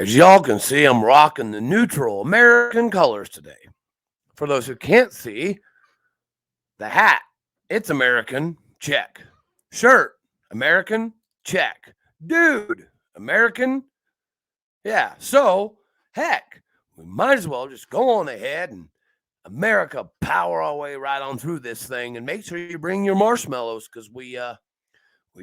As y'all can see, I'm rocking the neutral American colors today. For those who can't see, the hat, it's American, check. Shirt, American, check. Dude, American, yeah. So, heck, we might as well just go on ahead and America power our way right on through this thing, and make sure you bring your marshmallows, because we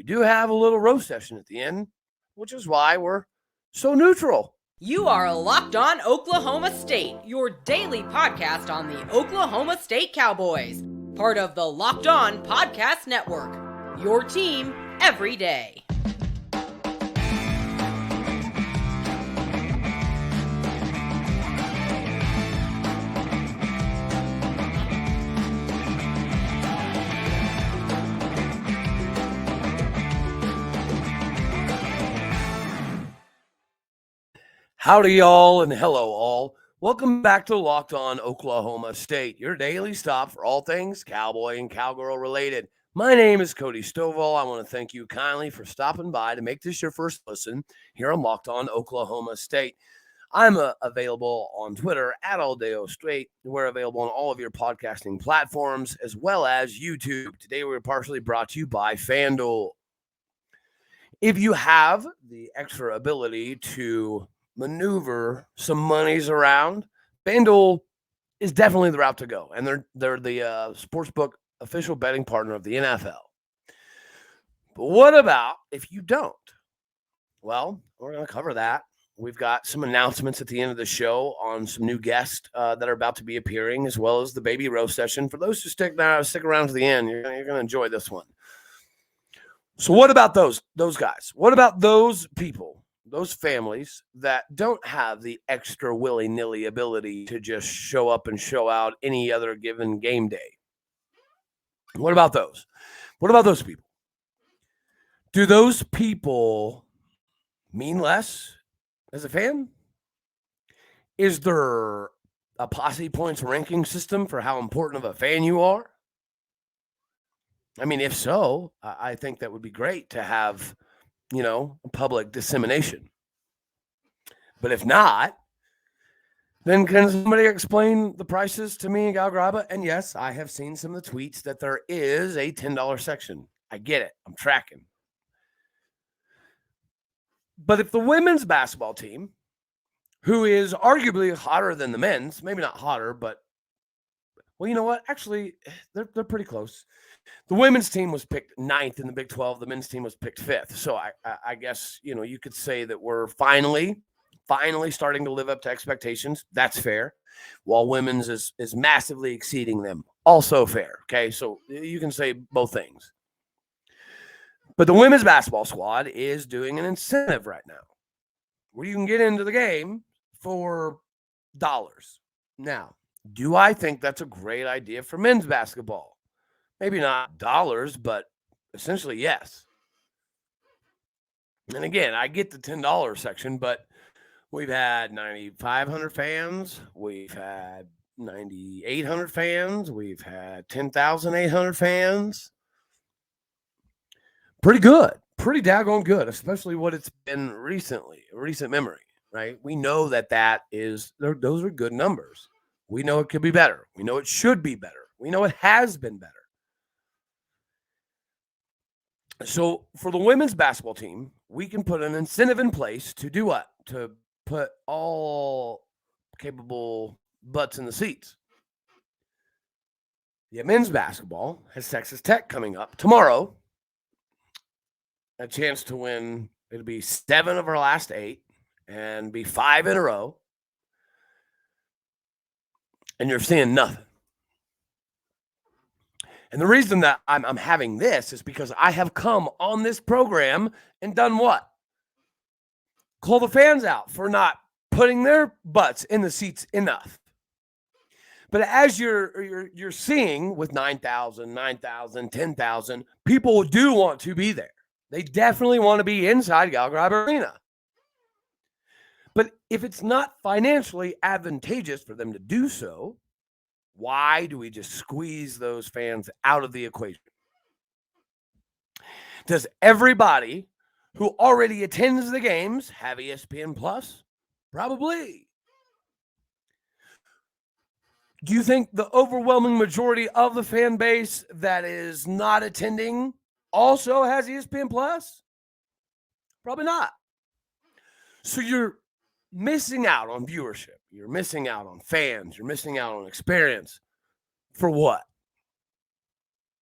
do have a little roast session at the end, which is why we're so neutral. You are Locked On Oklahoma State, your daily podcast on the Oklahoma State Cowboys, part of the Locked On Podcast Network, your team every day. Howdy, y'all, and hello, all. Welcome back to Locked On Oklahoma State, your daily stop for all things cowboy and cowgirl related. My name is Cody Stovall. I want to thank you kindly for stopping by to make this your first listen here on Locked On Oklahoma State. I'm available on Twitter at AllDayOState. We're available on all of your podcasting platforms as well as YouTube. Today, we're partially brought to you by FanDuel. If you have the extra ability to maneuver some monies around, FanDuel is definitely the route to go, and they're the sportsbook official betting partner of the NFL. But what about if you don't? Well, we're going to cover that. We've got some announcements at the end of the show on some new guests that are about to be appearing, as well as the baby roast session. For those who stick around to the end, you're going to enjoy this one. So what about those guys? What about those people, those families that don't have the extra willy-nilly ability to just show up and show out any other given game day? What about those? What about those people? Do those people mean less as a fan? Is there a posse points ranking system for how important of a fan you are? I mean, if so, I think that would be great to have, public dissemination. But if not, then can somebody explain the prices to me and Gallagher-Iba? And yes, I have seen some of the tweets that there is a $10 section. I get it. I'm tracking. But if the women's basketball team, who is arguably hotter than the men's, maybe not hotter, but, well, you know what? Actually, they're pretty close. The women's team was picked 9th in the Big 12. The men's team was picked 5th. So I guess, you could say that we're finally starting to live up to expectations. That's fair. While women's is massively exceeding them. Also fair. Okay, so you can say both things. But the women's basketball squad is doing an incentive right now where you can get into the game for dollars. Now, do I think that's a great idea for men's basketball? Maybe not dollars, but essentially yes. And again, I get the $10 section, but we've had 9,500 fans. We've had 9,800 fans. We've had 10,800 fans. Pretty good. Pretty daggone good, especially what it's been recently, recent memory, right? We know that is, those are good numbers. We know it could be better. We know it should be better. We know it has been better. So for the women's basketball team, we can put an incentive in place to do what? To put all capable butts in the seats. Yeah, men's basketball has Texas Tech coming up tomorrow. A chance to win. It'll be 7 of our last 8 and be 5 in a row. And you're seeing nothing. And the reason that I'm having this is because I have come on this program and done what? Call the fans out for not putting their butts in the seats enough. But as you're seeing with 9,000, 10,000, people do want to be there. They definitely want to be inside Gallagher-Iba Arena. But if it's not financially advantageous for them to do so, why do we just squeeze those fans out of the equation? Does everybody who already attends the games have ESPN Plus? Probably. Do you think the overwhelming majority of the fan base that is not attending also has ESPN Plus? Probably not. So you're missing out on viewership. You're missing out on fans. You're missing out on experience. For what?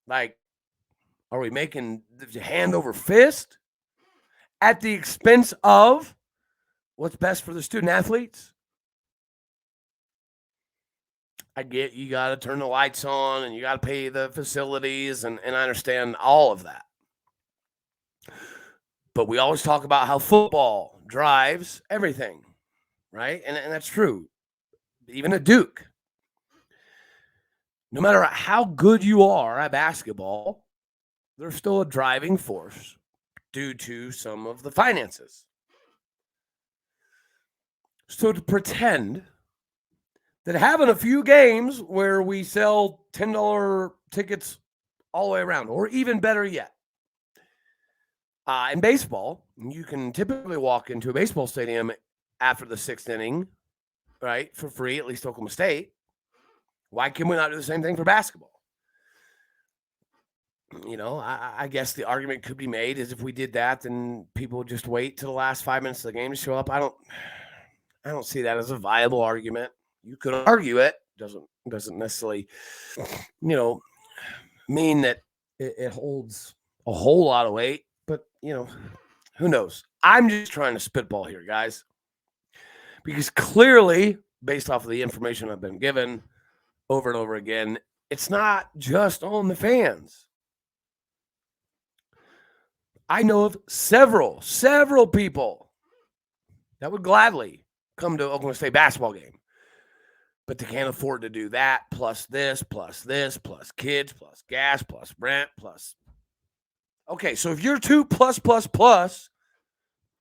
Like, are we making the hand over fist at the expense of what's best for the student athletes? I get you got to turn the lights on and you got to pay the facilities, and I understand all of that. But we always talk about how football drives everything, right? And that's true. Even at Duke, no matter how good you are at basketball, there's still a driving force due to some of the finances. So to pretend that having a few games where we sell $10 tickets all the way around, or even better yet, in baseball, you can typically walk into a baseball stadium after the sixth inning, right, for free, at least Oklahoma State. Why can we not do the same thing for basketball? You know, I guess the argument could be made is if we did that, then people would just wait till the last 5 minutes of the game to show up. I don't see that as a viable argument. You could argue it. Doesn't necessarily, mean that it holds a whole lot of weight. But, who knows? I'm just trying to spitball here, guys. Because clearly, based off of the information I've been given over and over again, it's not just on the fans. I know of several people that would gladly come to Oklahoma State basketball game, but they can't afford to do that, plus this, plus kids, plus gas, plus rent, plus. Okay, so if you're two plus,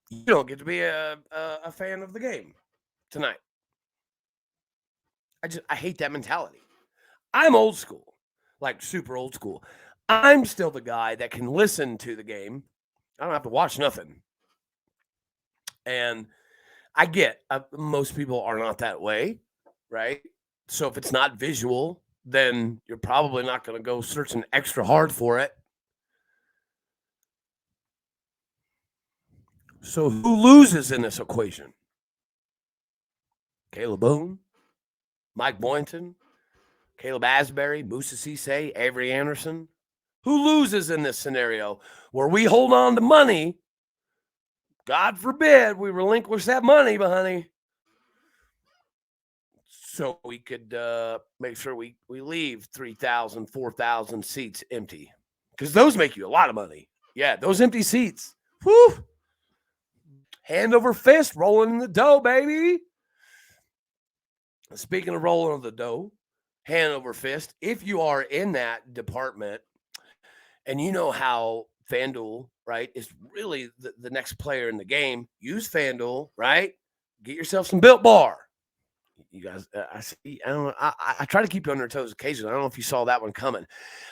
you don't get to be a fan of the game tonight. I hate that mentality. I'm old school, like super old school. I'm still the guy that can listen to the game. I don't have to watch nothing. And I get most people are not that way, right? So if it's not visual, then you're probably not going to go searching extra hard for it. So who loses in this equation? Caleb Boone, Mike Boynton, Caleb Asbury, Musa Cisse, Avery Anderson. Who loses in this scenario where we hold on to money? God forbid we relinquish that money, honey. So we could make sure we leave 3,000, 4,000 seats empty. Because those make you a lot of money. Yeah, those empty seats. Whew. Hand over fist, rolling in the dough, baby. Speaking of rolling in the dough, hand over fist, if you are in that department and you know how FanDuel, right, is really the next player in the game, use FanDuel, right? Get yourself some Built Bar. You guys, I see. I don't know. I try to keep you on your toes occasionally. I don't know if you saw that one coming,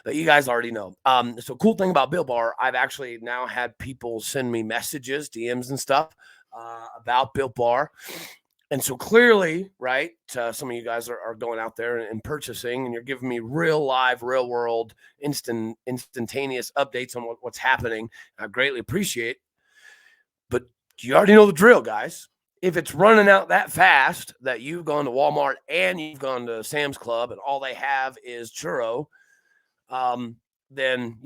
but you guys already know. So cool thing about Built Bar, I've actually now had people send me messages, DMs and stuff about Built Bar. And so clearly, right, some of you guys are going out there and purchasing, and you're giving me real live, real world, instantaneous updates on what's happening. I greatly appreciate. But you already know the drill, guys. If it's running out that fast that you've gone to Walmart and you've gone to Sam's Club and all they have is churro, then,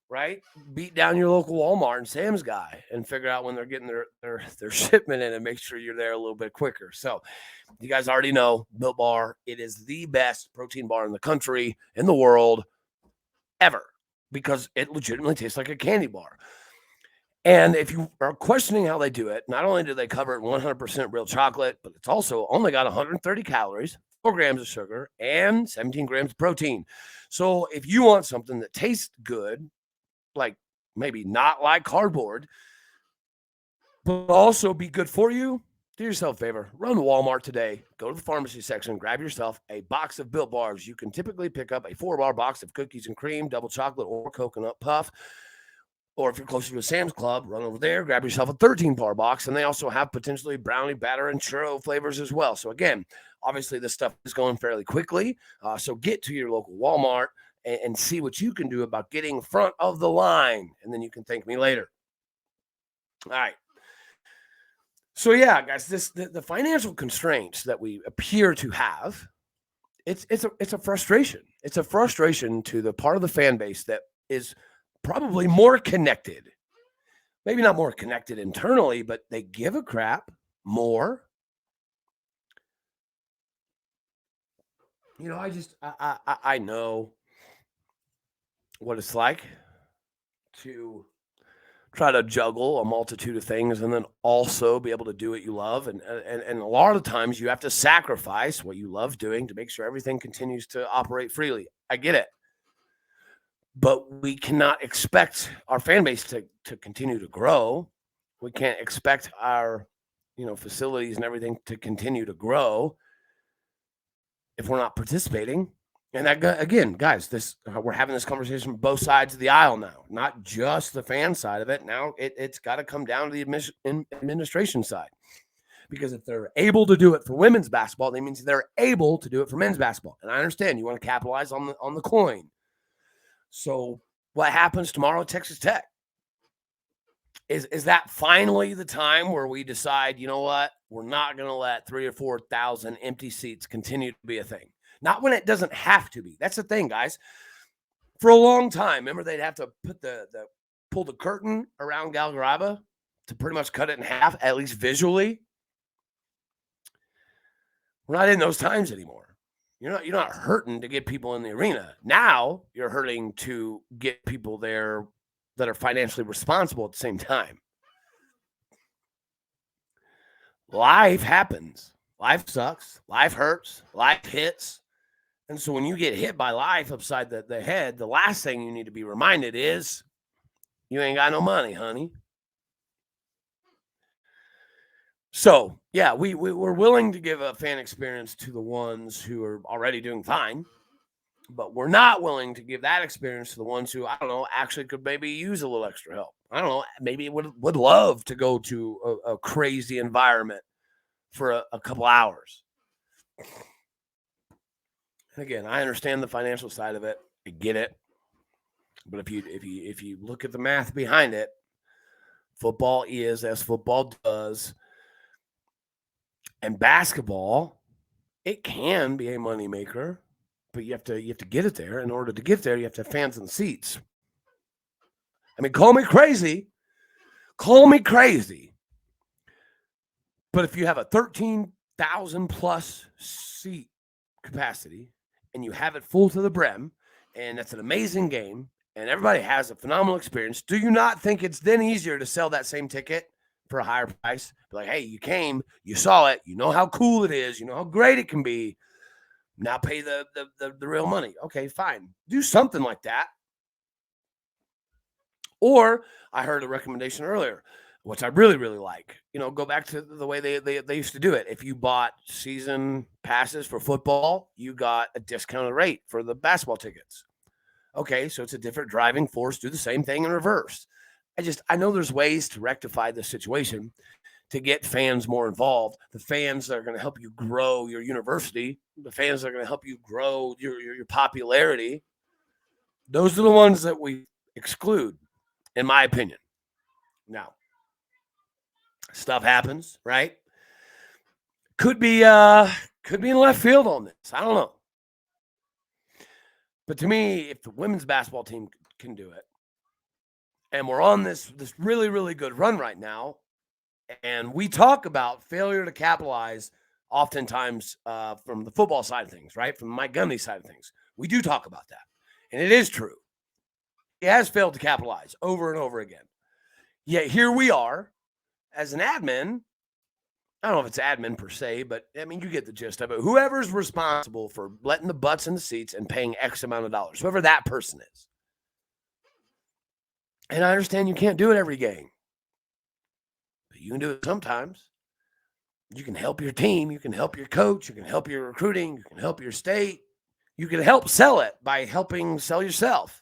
right, beat down your local Walmart and Sam's guy and figure out when they're getting their shipment in and make sure you're there a little bit quicker. So you guys already know Built Bar. It is the best protein bar in the country, in the world, ever, because it legitimately tastes like a candy bar. And if you are questioning how they do it, not only do they cover it 100% real chocolate, but it's also only got 130 calories, 4 grams of sugar, and 17 grams of protein. So if you want something that tastes good, like maybe not like cardboard, but also be good for you, do yourself a favor. Run to Walmart today. Go to the pharmacy section. Grab yourself a box of Built Bars. You can typically pick up a 4-bar box of cookies and cream, double chocolate, or coconut puff. Or if you're closer to a Sam's Club, run over there, grab yourself a 13-par box, and they also have potentially brownie, batter, and churro flavors as well. So again, obviously this stuff is going fairly quickly. So get to your local Walmart and see what you can do about getting front of the line, and then you can thank me later. All right. So yeah, guys, the financial constraints that we appear to have, it's a frustration. It's a frustration to the part of the fan base that is probably more connected. Maybe not more connected internally, but they give a crap more. You know, I know what it's like to try to juggle a multitude of things and then also be able to do what you love. And a lot of times you have to sacrifice what you love doing to make sure everything continues to operate freely. I get it. But we cannot expect our fan base to continue to grow. We can't expect our, facilities and everything to continue to grow if we're not participating. And that, again, guys, we're having this conversation from both sides of the aisle now, not just the fan side of it. Now it's got to come down to the administration side, because if they're able to do it for women's basketball, that means they're able to do it for men's basketball. And I understand you want to capitalize on the coin. So what happens tomorrow at Texas Tech? Is that finally the time where we decide, you know what, we're not going to let 3,000 or 4,000 empty seats continue to be a thing? Not when it doesn't have to be. That's the thing, guys. For a long time, remember they'd have to put pull the curtain around Gallagher-Iba to pretty much cut it in half, at least visually. We're not in those times anymore. You're not hurting to get people in the arena. Now you're hurting to get people there that are financially responsible at the same time. Life happens. Life sucks. Life hurts. Life hits. And so when you get hit by life upside the head, the last thing you need to be reminded is you ain't got no money, honey. So, yeah, we're willing to give a fan experience to the ones who are already doing fine, but we're not willing to give that experience to the ones who, I don't know, actually could maybe use a little extra help. I don't know, maybe would love to go to a crazy environment for a couple hours. And again, I understand the financial side of it. I get it. But if you look at the math behind it, football is as football does. And basketball, it can be a moneymaker, but you have to get it there. In order to get there, you have to have fans in the seats. I mean, call me crazy. But if you have a 13,000 plus seat capacity and you have it full to the brim, and that's an amazing game, and everybody has a phenomenal experience, do you not think it's then easier to sell that same ticket for a higher price? Be like, hey, you came, you saw it, you know how cool it is, you know how great it can be. Now pay the real money. Okay, fine. Do something like that. Or I heard a recommendation earlier, which I really, really like. Go back to the way they used to do it. If you bought season passes for football, you got a discounted rate for the basketball tickets. Okay, so it's a different driving force. Do the same thing in reverse. I know there's ways to rectify the situation to get fans more involved. The fans that are going to help you grow your university, the fans that are going to help you grow your popularity, those are the ones that we exclude, in my opinion. Now, stuff happens, right? Could be in left field on this. I don't know. But to me, if the women's basketball team can do it, and we're on this really, really good run right now, and we talk about failure to capitalize oftentimes from the football side of things, right? From Mike Gundy's side of things. We do talk about that. And it is true. He has failed to capitalize over and over again. Yet here we are as an admin. I don't know if it's admin per se, but I mean, you get the gist of it. Whoever's responsible for letting the butts in the seats and paying X amount of dollars, whoever that person is. And I understand you can't do it every game, but you can do it sometimes. You can help your team. You can help your coach. You can help your recruiting. You can help your state. You can help sell it by helping sell yourself.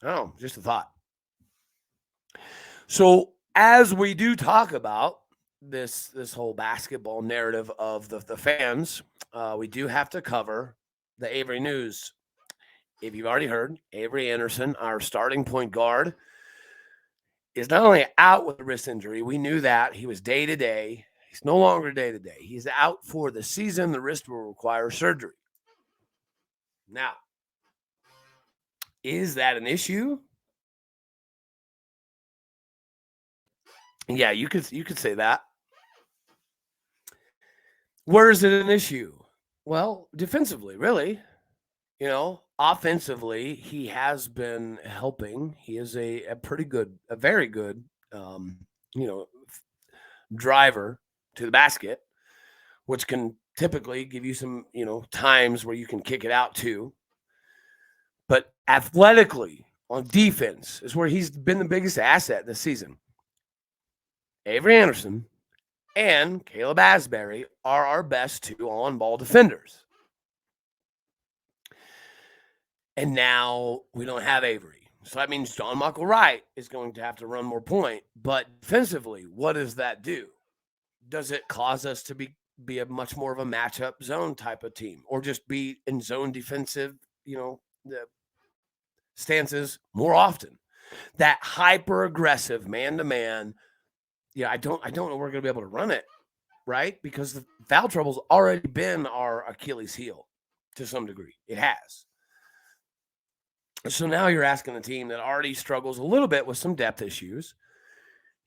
Oh, just a thought. So as we do talk about this whole basketball narrative of the fans, we do have to cover the Avery news. If you've already heard, Avery Anderson, our starting point guard, is not only out with a wrist injury. We knew that. He was day to day. He's no longer day to day. He's out for the season. The wrist will require surgery. Now, is that an issue? Yeah, you could say that. Where is it an issue? Well, defensively, really. You know, offensively, he has been helping. He is a very good, you know, driver to the basket, which can typically give you some, times where you can kick it out too. But athletically, on defense, is where he's been the biggest asset this season. Avery Anderson and Caleb Asbury are our best two on-ball defenders. And now we don't have Avery. So that means John Michael Wright is going to have to run more point. But defensively, what does that do? Does it cause us to be a much more of a matchup zone type of team, or just be in zone defensive, the stances more often? That hyper aggressive man to man. Yeah, I don't know we're going to be able to run it, right? Because the foul trouble's already been our Achilles heel to some degree. It has. So now you're asking a team that already struggles a little bit with some depth issues.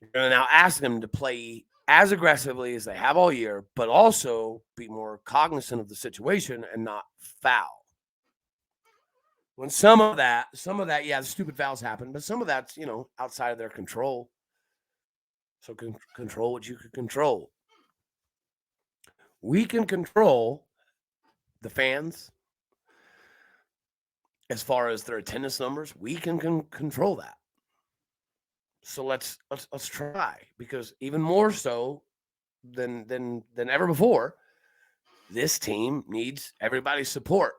You're going to now ask them to play as aggressively as they have all year, but also be more cognizant of the situation and not foul. When some of that, yeah, the stupid fouls happen, but some of that's, outside of their control. So control what you can control. We can control the fans as far as their attendance numbers. We can control that. So let's try, because even more so than ever before, this team needs everybody's support.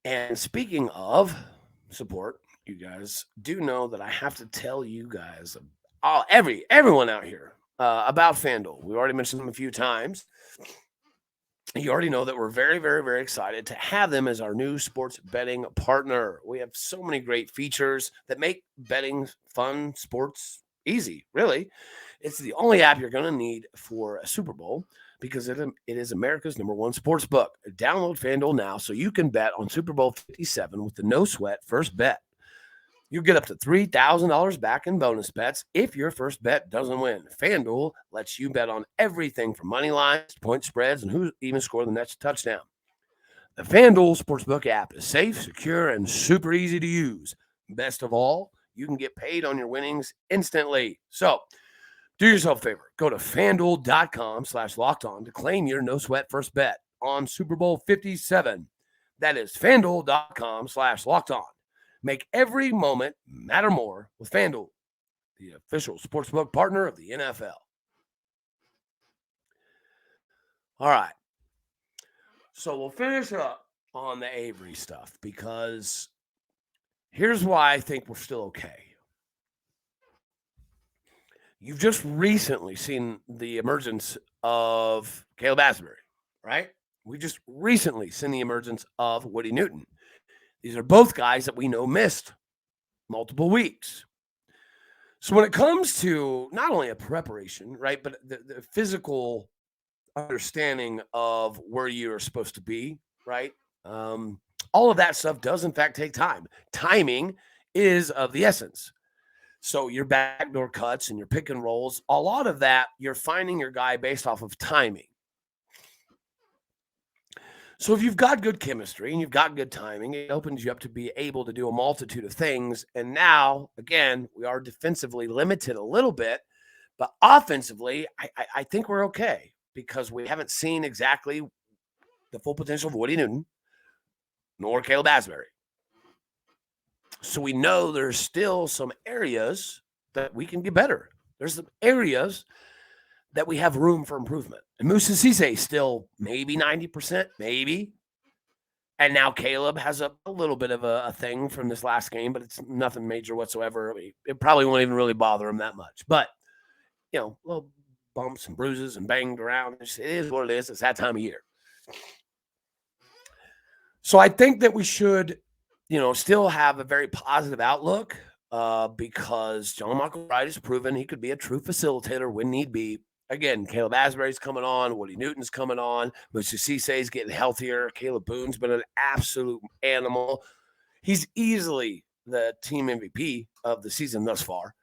And speaking of support, you guys do know that I have to tell you guys, everyone out here, about FanDuel. We already mentioned them a few times. You already know that we're very, very, very excited to have them as our new sports betting partner. We have so many great features that make betting fun, sports easy, really. It's the only app you're going to need for a Super Bowl, because it is America's #1 sports book. Download FanDuel now so you can bet on Super Bowl 57 with the no-sweat first bet. You get up to $3,000 back in bonus bets if your first bet doesn't win. FanDuel lets you bet on everything from money lines, point spreads, and who even scored the next touchdown. The FanDuel Sportsbook app is safe, secure, and super easy to use. Best of all, you can get paid on your winnings instantly. So, do yourself a favor. Go to FanDuel.com/lockedon to claim your no-sweat first bet on Super Bowl 57. That is FanDuel.com/lockedon. Make every moment matter more with FanDuel, the official sportsbook partner of the NFL. All right. So we'll finish up on the Avery stuff, because here's why I think we're still okay. You've just recently seen the emergence of Caleb Asbury, right? We just recently seen the emergence of Woody Newton. These are both guys that we know missed multiple weeks. So when it comes to not only a preparation, right, but the physical understanding of where you're supposed to be, right, all of that stuff does, in fact, take time. Timing is of the essence. So your backdoor cuts and your pick and rolls, a lot of that, you're finding your guy based off of timing. So if you've got good chemistry and you've got good timing, it opens you up to be able to do a multitude of things. And now, again, we are defensively limited a little bit, but offensively, I think we're okay, because we haven't seen exactly the full potential of Woody Newton nor Caleb Asbury. So we know there's still some areas that we can get better. There's some areas that we have room for improvement. And Moussa Cisse still maybe 90%, maybe. And now Caleb has a little bit of a thing from this last game, but it's nothing major whatsoever. It probably won't even really bother him that much. But, little bumps and bruises and banged around. It is what it is. It's that time of year. So I think that we should, still have a very positive outlook because John Michael Wright has proven he could be a true facilitator when need be. Again, Caleb Asbury's coming on. Woody Newton's coming on. Musa Cisse's getting healthier. Caleb Boone's been an absolute animal. He's easily the team MVP of the season thus far.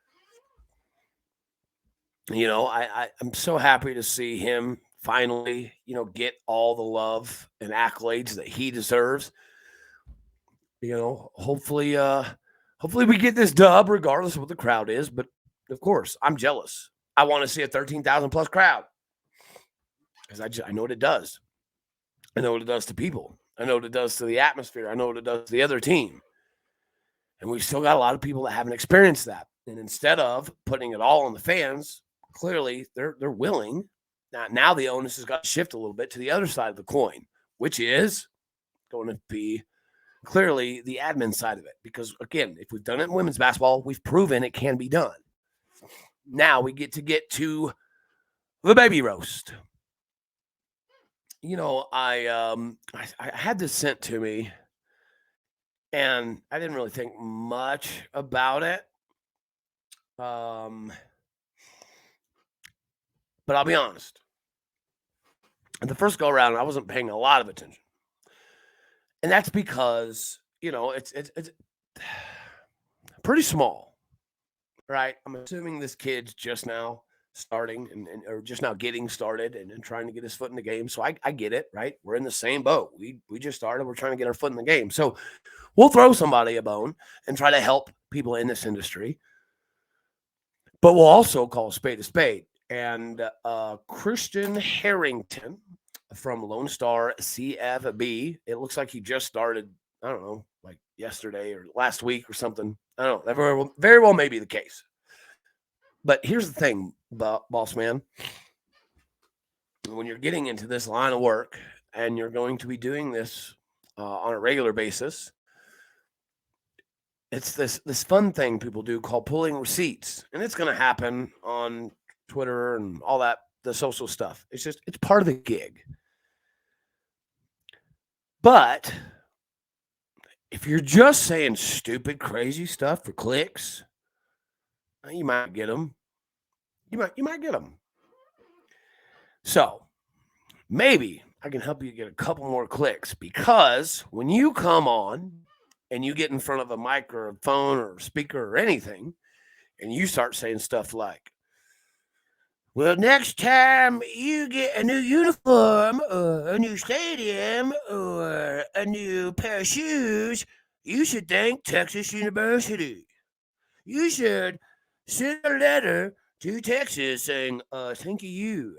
I'm so happy to see him finally, get all the love and accolades that he deserves. Hopefully we get this dub regardless of what the crowd is. But of course, I'm jealous. I want to see a 13,000 plus crowd because I know what it does. I know what it does to people. I know what it does to the atmosphere. I know what it does to the other team. And we've still got a lot of people that haven't experienced that. And instead of putting it all on the fans, clearly they're willing. Now the onus has got to shift a little bit to the other side of the coin, which is going to be clearly the admin side of it. Because, again, if we've done it in women's basketball, we've proven it can be done. Now we get to the baby roast. I had this sent to me, and I didn't really think much about it. But I'll be honest. At the first go around, I wasn't paying a lot of attention. And that's because, it's pretty small, right? I'm assuming this kid's just now starting or just now getting started and trying to get his foot in the game. So I get it, right? We're in the same boat. We just started. We're trying to get our foot in the game. So we'll throw somebody a bone and try to help people in this industry. But we'll also call a spade. And Christian Harrington from Lone Star CFB, it looks like he just started, I don't know, like yesterday or last week or something. I don't know. That very well may be the case. But here's the thing, boss man. When you're getting into this line of work and you're going to be doing this on a regular basis, it's this fun thing people do called pulling receipts. And it's going to happen on Twitter and all that, the social stuff. It's part of the gig. But if you're just saying stupid, crazy stuff for clicks, you might get them. You might get them. So maybe I can help you get a couple more clicks, because when you come on and you get in front of a mic or a phone or speaker or anything, and you start saying stuff like, well, next time you get a new uniform or a new stadium or a new pair of shoes, you should thank Texas University. You should send a letter to Texas saying, thank you.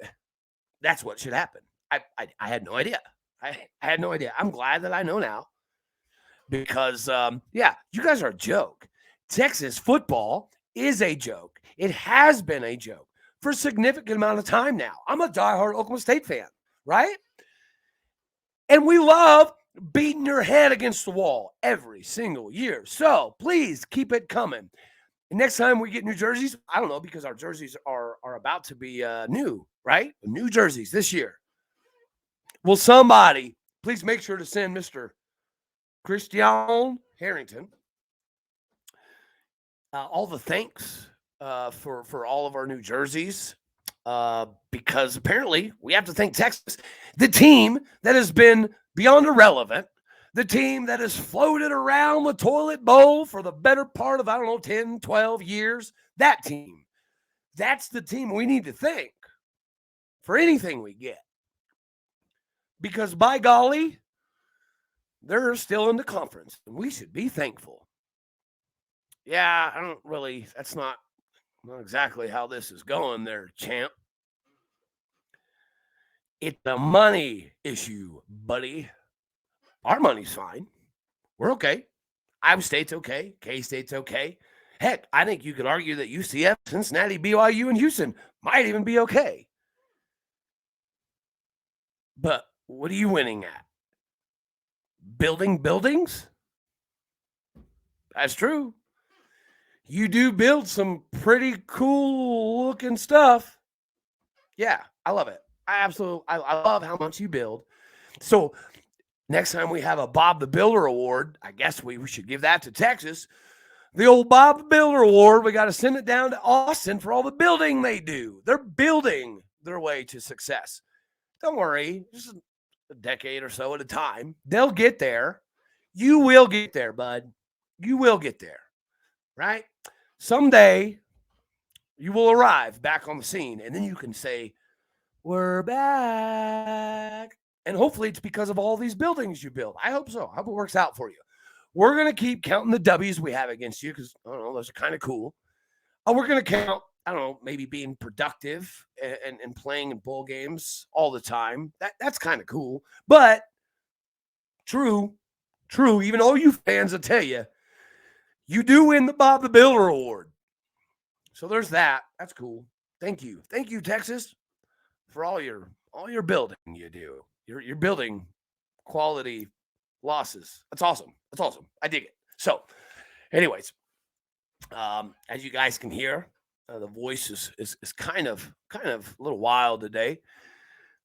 That's what should happen. I had no idea. I had no idea. I'm glad that I know now. Because, you guys are a joke. Texas football is a joke. It has been a joke for a significant amount of time now. I'm a diehard Oklahoma State fan, right? And we love beating your head against the wall every single year. So please keep it coming. And next time we get new jerseys, I don't know, because our jerseys are about to be new, right? New jerseys this year. Will somebody please make sure to send Mr. Christian Harrington all the thanks for all of our new jerseys, because apparently we have to thank Texas, the team that has been beyond irrelevant, the team that has floated around the toilet bowl for the better part of, 10, 12 years. That team. That's the team we need to thank for anything we get. Because by golly, they're still in the conference, and we should be thankful. Yeah, that's not exactly how this is going there, champ. It's a money issue, buddy. Our money's fine. We're okay. Iowa State's okay. K-State's okay. Heck, I think you could argue that UCF, Cincinnati, BYU, and Houston might even be okay. But what are you winning at? building buildings. That's true. You do build some pretty cool looking stuff. Yeah, I love it. I love how much you build. So next time we have a Bob the Builder Award, I guess we should give that to Texas. The old Bob the Builder Award, we got to send it down to Austin for all the building they do. They're building their way to success. Don't worry, just a decade or so at a time. They'll get there. You will get there, bud. You will get there, right? Someday you will arrive back on the scene, and then you can say, we're back. And hopefully it's because of all these buildings you build. I hope so. I hope it works out for you. We're going to keep counting the W's we have against you because, I don't know, those are kind of cool. We're going to count, I don't know, maybe being productive and playing in bowl games all the time. That's kind of cool. But true, even all you fans will tell you, you do win the Bob the Builder Award. So there's that. That's cool. Thank you. Thank you, Texas, for all your building you do. You're building quality losses. That's awesome. That's awesome. I dig it. So, anyways, as you guys can hear, the voice is kind of a little wild today.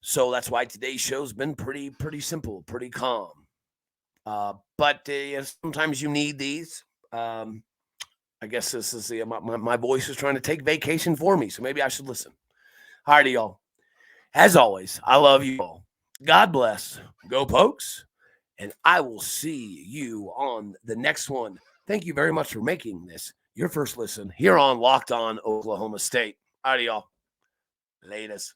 So that's why today's show's been pretty simple, pretty calm. But sometimes you need these. I guess this is my voice is trying to take vacation for me, so maybe I should listen. All righty, y'all. As always, I love you all. God bless. Go Pokes. And I will see you on the next one. Thank you very much for making this your first listen here on Locked On Oklahoma State. All righty, y'all. Latest.